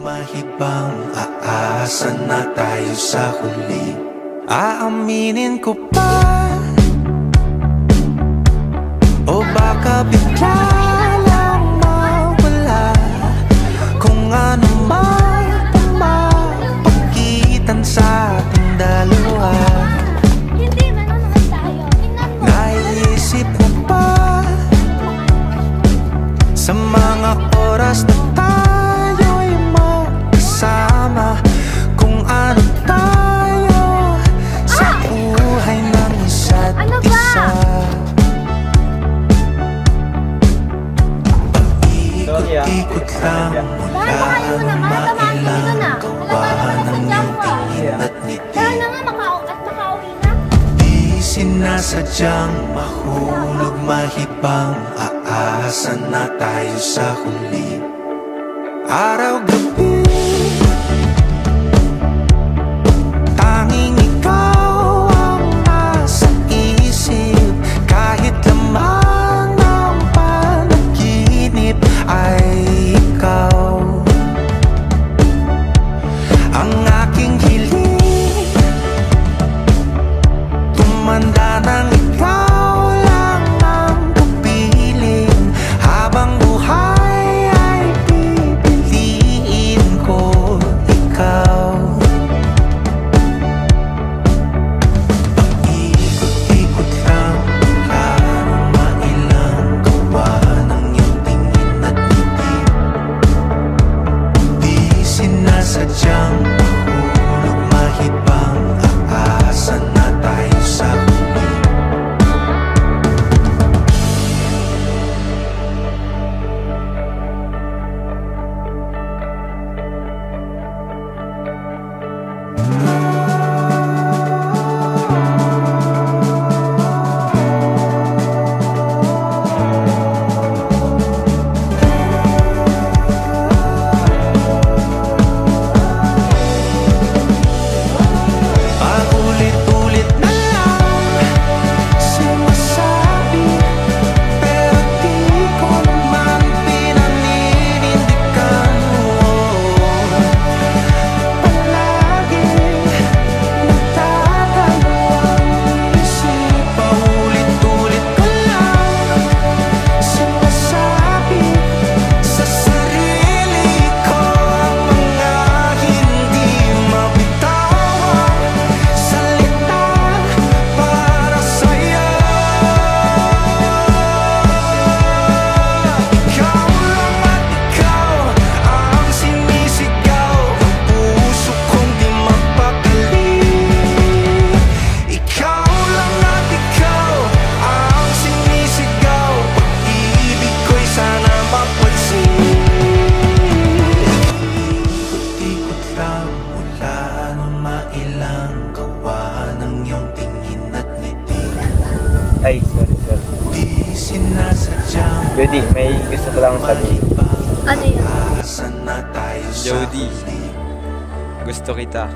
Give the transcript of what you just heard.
Mahibang aasa na tayo sa huli. Aaminin ko pa, o baka bigla lang mawala kung ano man mapagitan sa ating dalawa. Hindi, manonood tayo. Tingnan mo. Naiisip mo pa sa mga oras na tayo'y magkasama, kung ano tayo sa buhay ng isa't isa. Ikot lang mula nang mailang gawa ng iyong tingin at ngiti. Dahil na nga makauwi na. Di sinasadyang mahulog, mahibang aasa na tayo sa huli. Araw-gabi tanging ikaw ang nasa isip, kahit lamang ng panaginip ay ikaw ang aking hiling. Tumanda nang ikaw lang ang kapiling, habang buhay ay pipiliin ko ikaw. Paikot-ikot lang mula nang mailang gawa ng iyong tingin at ngiti. Di sinasadyang mahulog, mahibang aasa na tayo sa huli. Paulit-ulit na lang sinasabi, pero di ko naman pinaninindigan mo. Palagi nagdadalawang isip. Paulit-ulit ko lang sinasabi sa sarili ko ang mga hindi mabitawang salita para sa'yo. Ikaw lang at ikaw ang sinisigaw, ang puso kong di mapakali. Ikaw lang at ikaw ang sinisigaw, pag-ibig ko'y sana mapansin. Ikot-ikot lang mula nang mailang gawa ng iyong tingin at ngiti. Ay, sorry. Di sinasadyang Jody, may gusto ko lang sabihin. Ano yun? aasa na tayo sa Jody. huli. Gusto kita.